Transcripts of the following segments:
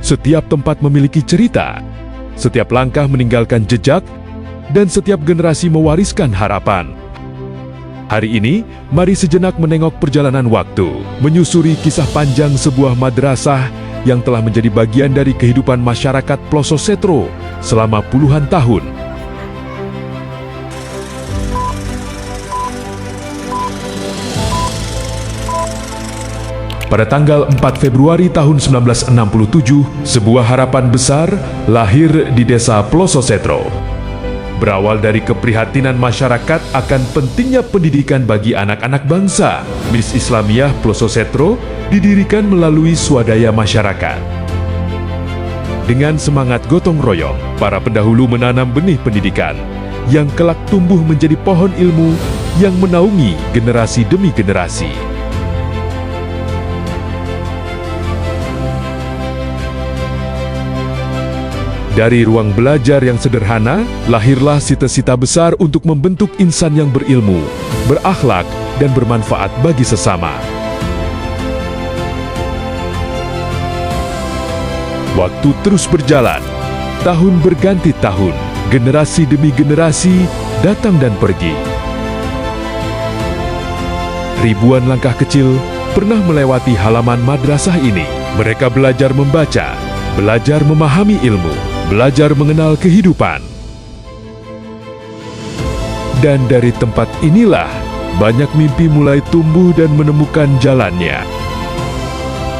Setiap tempat memiliki cerita, setiap langkah meninggalkan jejak, dan setiap generasi mewariskan harapan. Hari ini, mari sejenak menengok perjalanan waktu, menyusuri kisah panjang sebuah madrasah yang telah menjadi bagian dari kehidupan masyarakat Ploso Setro selama puluhan tahun. Pada tanggal 4 Februari tahun 1967, sebuah harapan besar lahir di desa Ploso Setro. Berawal dari keprihatinan masyarakat akan pentingnya pendidikan bagi anak-anak bangsa, Miss Islamiyah Ploso Setro didirikan melalui swadaya masyarakat. Dengan semangat gotong royong, para pendahulu menanam benih pendidikan yang kelak tumbuh menjadi pohon ilmu yang menaungi generasi demi generasi. Dari ruang belajar yang sederhana, lahirlah cita-cita besar untuk membentuk insan yang berilmu, berakhlak, dan bermanfaat bagi sesama. Waktu terus berjalan, tahun berganti tahun, generasi demi generasi datang dan pergi. Ribuan langkah kecil pernah melewati halaman madrasah ini. Mereka belajar membaca, belajar memahami ilmu, belajar mengenal kehidupan. Dan dari tempat inilah, banyak mimpi mulai tumbuh dan menemukan jalannya.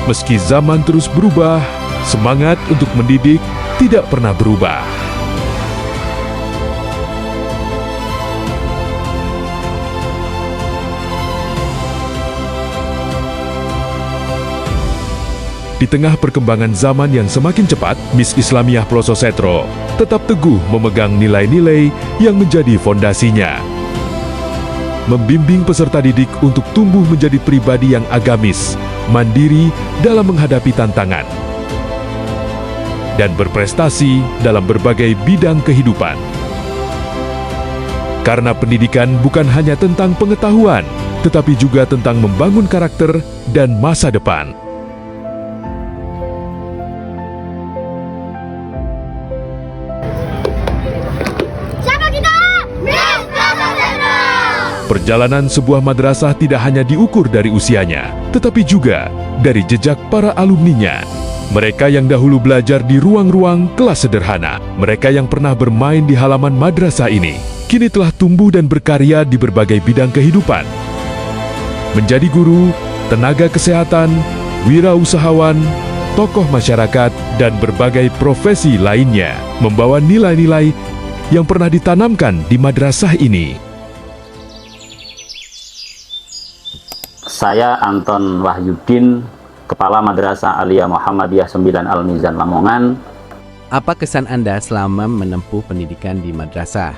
Meski zaman terus berubah, semangat untuk mendidik tidak pernah berubah. Di tengah perkembangan zaman yang semakin cepat, Miss Islamiyah Ploso Setro tetap teguh memegang nilai-nilai yang menjadi fondasinya. Membimbing peserta didik untuk tumbuh menjadi pribadi yang agamis, mandiri dalam menghadapi tantangan, dan berprestasi dalam berbagai bidang kehidupan. Karena pendidikan bukan hanya tentang pengetahuan, tetapi juga tentang membangun karakter dan masa depan. Perjalanan sebuah madrasah tidak hanya diukur dari usianya, tetapi juga dari jejak para alumninya. Mereka yang dahulu belajar di ruang-ruang kelas sederhana, mereka yang pernah bermain di halaman madrasah ini, kini telah tumbuh dan berkarya di berbagai bidang kehidupan. Menjadi guru, tenaga kesehatan, wirausahawan, tokoh masyarakat, dan berbagai profesi lainnya, membawa nilai-nilai yang pernah ditanamkan di madrasah ini. Saya Anton Wahyudin, Kepala Madrasah Aliyah Muhammadiyah 9 Al-Mizan Lamongan. Apa kesan Anda selama menempuh pendidikan di madrasah?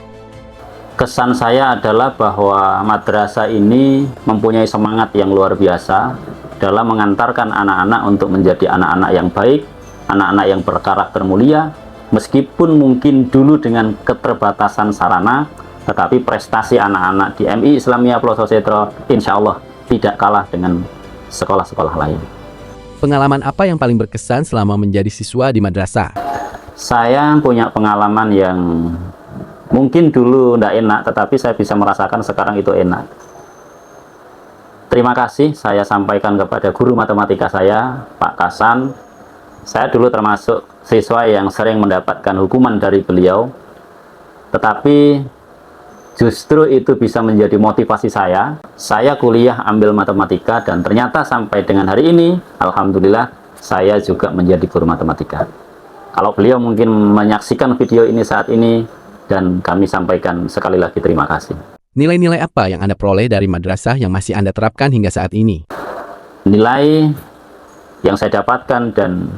Kesan saya adalah bahwa madrasah ini mempunyai semangat yang luar biasa dalam mengantarkan anak-anak untuk menjadi anak-anak yang baik, anak-anak yang berkarakter mulia, meskipun mungkin dulu dengan keterbatasan sarana, tetapi prestasi anak-anak di MI Islamiyah Ploso Setro insya Allah tidak kalah dengan sekolah-sekolah lain. Pengalaman apa yang paling berkesan selama menjadi siswa di madrasah? Saya punya pengalaman yang mungkin dulu tidak enak, tetapi saya bisa merasakan sekarang itu enak. Terima kasih saya sampaikan kepada guru matematika saya, Pak Kasan. Saya dulu termasuk siswa yang sering mendapatkan hukuman dari beliau, tetapi justru itu bisa menjadi motivasi saya. Saya kuliah ambil matematika dan ternyata sampai dengan hari ini, alhamdulillah, saya juga menjadi guru matematika. Kalau beliau mungkin menyaksikan video ini saat ini, dan kami sampaikan sekali lagi terima kasih. Nilai-nilai apa yang Anda peroleh dari madrasah yang masih Anda terapkan hingga saat ini? Nilai yang saya dapatkan dan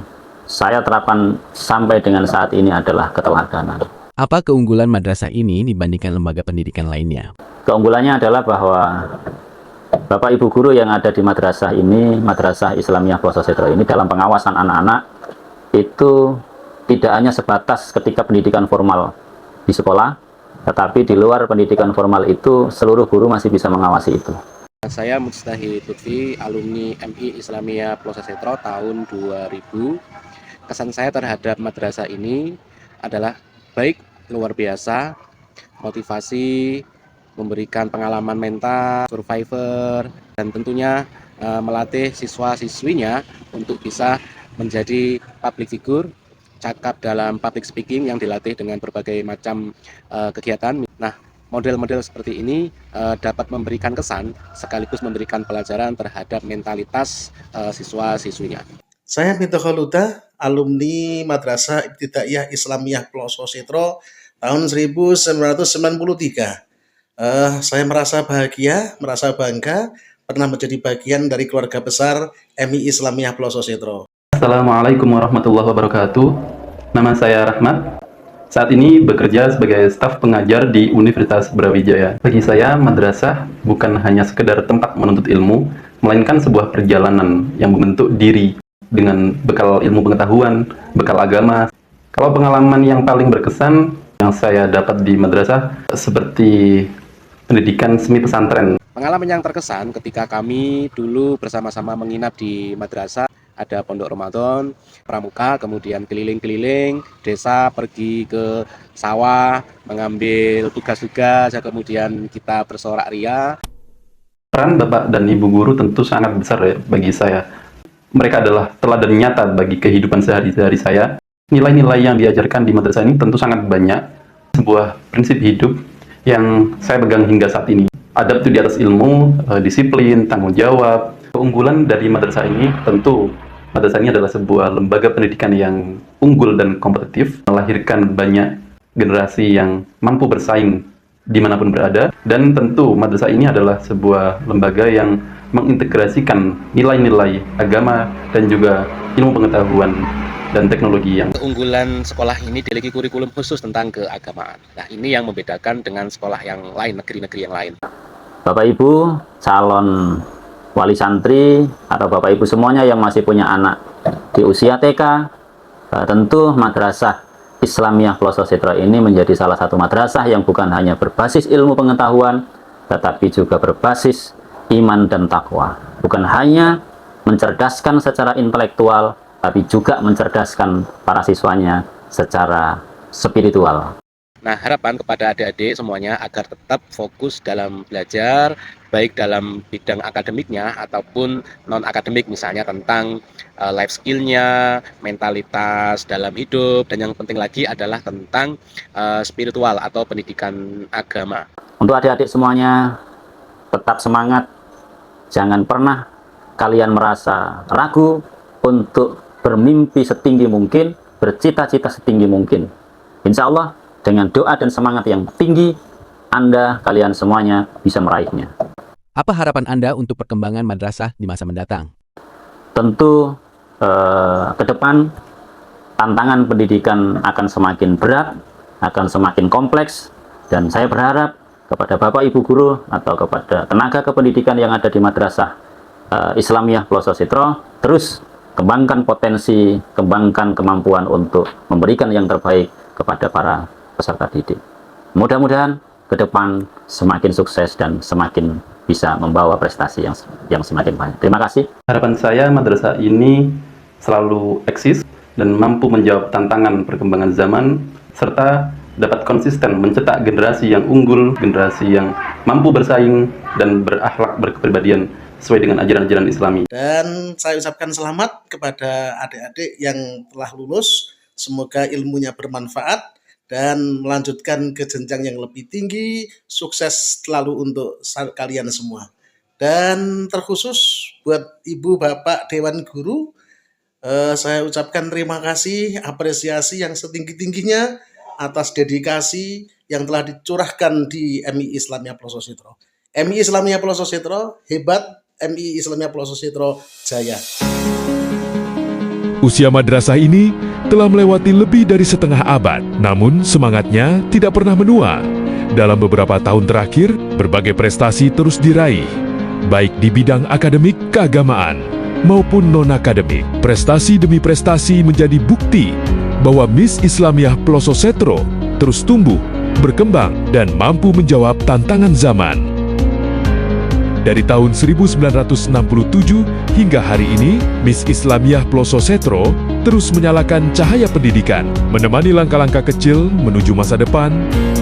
saya terapkan sampai dengan saat ini adalah keteladanan. Apa keunggulan madrasah ini dibandingkan lembaga pendidikan lainnya? Keunggulannya adalah bahwa Bapak Ibu guru yang ada di madrasah ini, Madrasah Islamiyah Ploso Setro ini, dalam pengawasan anak-anak itu tidak hanya sebatas ketika pendidikan formal di sekolah, tetapi di luar pendidikan formal itu seluruh guru masih bisa mengawasi itu. Saya Mujtahid Lutfi, alumni MI Islamiyah Ploso Setro tahun 2000. Kesan saya terhadap madrasah ini adalah baik, luar biasa, motivasi, memberikan pengalaman mental, survivor, dan tentunya melatih siswa-siswinya untuk bisa menjadi public figure, cakap dalam public speaking yang dilatih dengan berbagai macam kegiatan. Nah, model-model seperti ini dapat memberikan kesan sekaligus memberikan pelajaran terhadap mentalitas siswa-siswinya. Saya Mito Kholuda, alumni Madrasah Ibtidaiyah Islamiyah Ploso Setro tahun 1993. Saya merasa bahagia, merasa bangga pernah menjadi bagian dari keluarga besar MI Islamiyah Ploso Setro. Assalamualaikum warahmatullahi wabarakatuh. Nama saya Rahmat. Saat ini bekerja sebagai staf pengajar di Universitas Brawijaya. Bagi saya, madrasah bukan hanya sekedar tempat menuntut ilmu, melainkan sebuah perjalanan yang membentuk diri dengan bekal ilmu pengetahuan, bekal agama. Kalau pengalaman yang paling berkesan yang saya dapat di madrasah seperti pendidikan semi pesantren. Pengalaman yang terkesan ketika kami dulu bersama-sama menginap di madrasah, ada pondok Ramadan, pramuka, kemudian keliling-keliling desa, pergi ke sawah, mengambil tugas-tugas, kemudian kita bersorak ria. Peran Bapak dan Ibu guru tentu sangat besar ya bagi saya. Mereka adalah teladan nyata bagi kehidupan sehari-hari saya. Nilai-nilai yang diajarkan di madrasah ini tentu sangat banyak. Sebuah prinsip hidup yang saya pegang hingga saat ini. Adab itu di atas ilmu, disiplin, tanggung jawab. Keunggulan dari madrasah ini tentu madrasah ini adalah sebuah lembaga pendidikan yang unggul dan kompetitif, melahirkan banyak generasi yang mampu bersaing dimanapun berada, dan tentu madrasah ini adalah sebuah lembaga yang mengintegrasikan nilai-nilai agama dan juga ilmu pengetahuan dan teknologi yang. Keunggulan sekolah ini memiliki kurikulum khusus tentang keagamaan. Nah, ini yang membedakan dengan sekolah yang lain, negeri-negeri yang lain. Bapak Ibu calon wali santri atau Bapak Ibu semuanya yang masih punya anak di usia TK, tentu Madrasah Islamiyah Ploso Setro ini menjadi salah satu madrasah yang bukan hanya berbasis ilmu pengetahuan, tetapi juga berbasis iman dan takwa. Bukan hanya mencerdaskan secara intelektual, tapi juga mencerdaskan para siswanya secara spiritual. Nah, harapan kepada adik-adik semuanya agar tetap fokus dalam belajar, baik dalam bidang akademiknya ataupun non-akademik, misalnya tentang life skill-nya, mentalitas dalam hidup, dan yang penting lagi adalah tentang spiritual atau pendidikan agama. Untuk adik-adik semuanya, tetap semangat. Jangan pernah kalian merasa ragu untuk bermimpi setinggi mungkin, bercita-cita setinggi mungkin. Insya Allah, dengan doa dan semangat yang tinggi, kalian semuanya bisa meraihnya. Apa harapan Anda untuk perkembangan madrasah di masa mendatang? Tentu ke depan tantangan pendidikan akan semakin berat, akan semakin kompleks, dan saya berharap kepada Bapak Ibu guru atau kepada tenaga kependidikan yang ada di Madrasah Islamiyah Ploso Setro, terus kembangkan potensi, kembangkan kemampuan untuk memberikan yang terbaik kepada para peserta didik. Mudah-mudahan ke depan semakin sukses dan semakin bisa membawa prestasi yang semakin banyak. Terima kasih. Harapan saya madrasah ini selalu eksis dan mampu menjawab tantangan perkembangan zaman, serta dapat konsisten mencetak generasi yang unggul, generasi yang mampu bersaing dan berakhlak berkepribadian sesuai dengan ajaran-ajaran Islami. Dan saya ucapkan selamat kepada adik-adik yang telah lulus. Semoga ilmunya bermanfaat dan melanjutkan ke jenjang yang lebih tinggi. Sukses selalu untuk kalian semua. Dan terkhusus buat Ibu Bapak Dewan Guru, saya ucapkan terima kasih, apresiasi yang setinggi-tingginya atas dedikasi yang telah dicurahkan di MI Islamiyah Ploso Setro. MI Islamiyah Ploso Setro hebat, MI Islamiyah Ploso Setro jaya. Usia madrasah ini telah melewati lebih dari setengah abad, namun semangatnya tidak pernah menua. Dalam beberapa tahun terakhir, berbagai prestasi terus diraih, baik di bidang akademik, keagamaan, maupun non-akademik. Prestasi demi prestasi menjadi bukti bahwa Miss Islamiyah Ploso Setro terus tumbuh, berkembang, dan mampu menjawab tantangan zaman. Dari tahun 1967 hingga hari ini, Miss Islamiyah Ploso Setro terus menyalakan cahaya pendidikan, menemani langkah-langkah kecil menuju masa depan,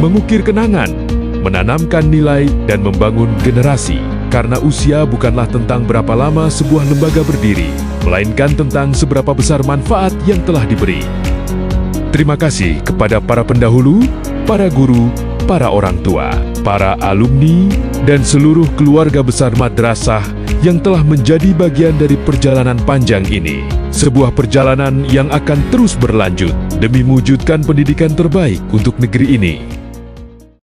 mengukir kenangan, menanamkan nilai, dan membangun generasi. Karena usia bukanlah tentang berapa lama sebuah lembaga berdiri, melainkan tentang seberapa besar manfaat yang telah diberi. Terima kasih kepada para pendahulu, para guru, para orang tua, para alumni, dan seluruh keluarga besar madrasah yang telah menjadi bagian dari perjalanan panjang ini. Sebuah perjalanan yang akan terus berlanjut demi mewujudkan pendidikan terbaik untuk negeri ini.